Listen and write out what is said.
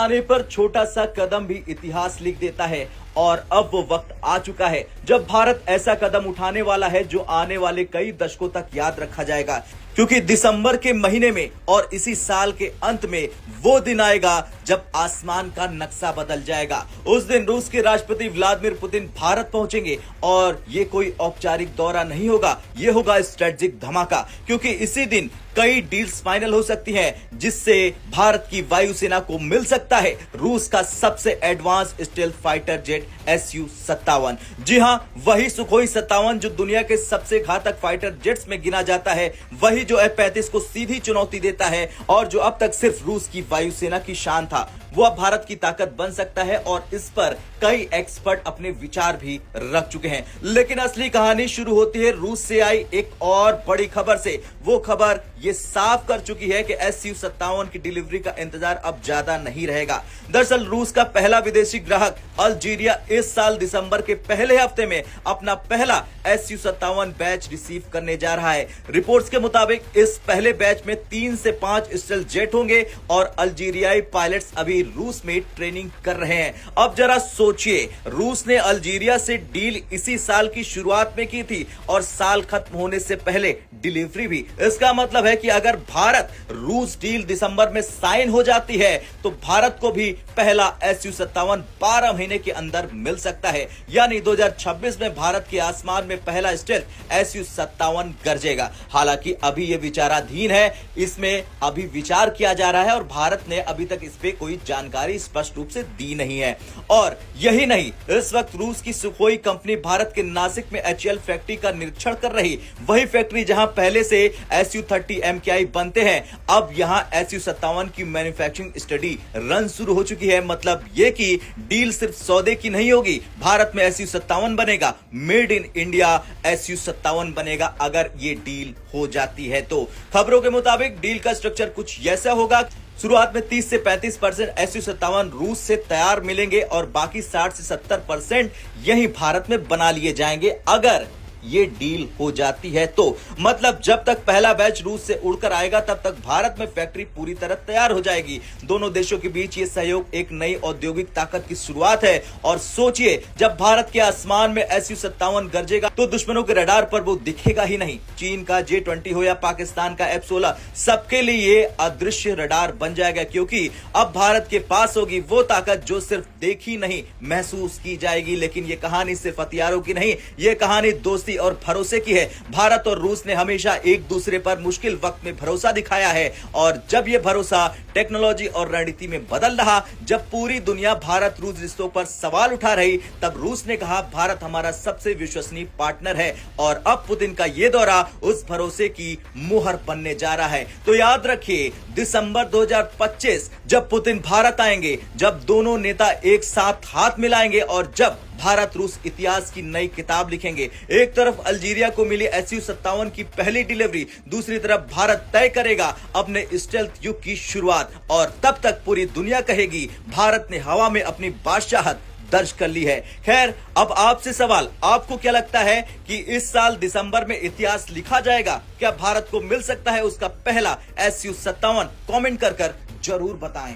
पैमाने पर छोटा सा कदम भी इतिहास लिख देता है और अब वो वक्त आ चुका है जब भारत ऐसा कदम उठाने वाला है जो आने वाले कई दशकों तक याद रखा जाएगा, क्योंकि दिसंबर के महीने में और इसी साल के अंत में वो दिन आएगा जब आसमान का नक्शा बदल जाएगा। उस दिन रूस के राष्ट्रपति व्लादिमीर पुतिन भारत पहुंचेंगे और ये कोई औपचारिक दौरा नहीं होगा, ये होगा स्ट्रेटेजिक धमाका, क्योंकि इसी दिन कई डील्स फाइनल हो सकती हैं जिससे भारत की वायुसेना को मिल सकता है रूस का सबसे advance stealth fighter jet Su-57। जी हां, वही सुखोई 57 जो दुनिया के सबसे घातक फाइटर जेट्स में गिना जाता है, वही जो F-35 को सीधी चुनौती देता है और जो अब तक सिर्फ रूस की वायुसेना की शान था, वो अब भारत की ताकत बन सकता है और इस पर कई एक्सपर्ट अपने विचार भी रख चुके हैं। लेकिन असली कहानी शुरू होती है रूस से आई एक और बड़ी खबर से। वो खबर ये साफ कर चुकी है कि Su-57 की डिलीवरी का इंतजार अब ज्यादा नहीं रहेगा। दरअसल रूस का पहला विदेशी ग्राहक अल्जीरिया इस साल दिसंबर के पहले हफ्ते में अपना पहला Su-57 बैच रिसीव करने जा रहा है। रिपोर्ट्स के मुताबिक इस पहले बैच में 3 से 5 स्टेल्थ जेट होंगे और अल्जीरियाई पायलट्स अभी रूस में ट्रेनिंग कर रहे हैं। अब जरा सोचिए, रूस ने अल्जीरिया से डील इसी साल की शुरुआत में की थी और साल खत्म होने से पहले डिलीवरी भी। इसका मतलब है कि अगर भारत रूस डील दिसंबर में साइन हो जाती है तो भारत को भी पहला Su-57 12 महीने के अंदर मिल सकता है, यानी 2026 में भारत के आसमान में पहला स्टेल्थ Su-57 गरजेगा। हालांकि अभी यह विचाराधीन है, इसमें अभी विचार किया जा रहा है और भारत ने अभी तक इस पे कोई जानकारी स्पष्ट रूप से दी नहीं है। और यही नहीं, इस वक्त रूस की सुखोई कंपनी भारत के नासिक में HAL फैक्ट्री का निरीक्षण कर रही, वही फैक्ट्री जहां पहले से Su-30 MKI बनते हैं, अब यहां Su-57 की मैन्युफैक्चरिंग स्टडी रन शुरू हो चुकी है। मतलब ये कि डील सिर्फ सौदे की नहीं होगी, भारत में Su-57 बनेगा, मेड इन इंडिया Su-57 बनेगा अगर ये डील हो जाती है तो। खबरों के मुताबिक डील का स्ट्रक्चर कुछ ऐसा होगा, शुरुआत में 30 से 35% Su-57 रूस से तैयार मिलेंगे और बाकी 60 से 70% यहीं भारत में बना लिए जाएंगे अगर ये डील हो जाती है तो। मतलब जब तक पहला बैच रूस से उड़कर आएगा तब तक भारत में फैक्ट्री पूरी तरह तैयार हो जाएगी। दोनों देशों के बीच ये सहयोग एक नई औद्योगिक ताकत की शुरुआत है। और सोचिए, जब भारत के आसमान में Su-57 गरजेगा तो दुश्मनों के रडार पर वो दिखेगा ही नहीं। चीन का J-20 हो या पाकिस्तान का F-16, सबके लिए ये अदृश्य रडार बन जाएगा, क्योंकि अब भारत के पास होगी वो ताकत जो सिर्फ देखी नहीं महसूस की जाएगी। लेकिन ये कहानी सिर्फ हथियारों की नहीं, ये कहानी दोस्ती और भरोसे की है। भारत और रूस ने हमेशा एक दूसरे पर मुश्किल वक्त में भरोसा दिखाया है और जब यह भरोसा टेक्नोलॉजी और रणनीति में बदल रहा, जब पूरी दुनिया भारत रूस रिश्तों पर सवाल उठा रही, तब रूस ने कहा भारत हमारा सबसे विश्वसनीय पार्टनर है। और अब पुतिन का यह दौरा उस भरोसे की मुहर बनने जा रहा है। तो याद रखिए, दिसंबर 2025 जब पुतिन भारत आएंगे, जब दोनों नेता एक साथ हाथ मिलाएंगे और जब भारत रूस इतिहास की नई किताब लिखेंगे। एक तरफ अल्जीरिया को मिली Su-57 की पहली डिलीवरी, दूसरी तरफ भारत तय करेगा अपने स्टेल्थ युग की शुरुआत और तब तक पूरी दुनिया कहेगी भारत ने हवा में अपनी बादशाहत दर्ज कर ली है। खैर, अब आपसे सवाल, आपको क्या लगता है कि इस साल दिसंबर में इतिहास लिखा जाएगा? क्या भारत को मिल सकता है उसका पहला Su-57? कमेंट कर जरूर बताएं।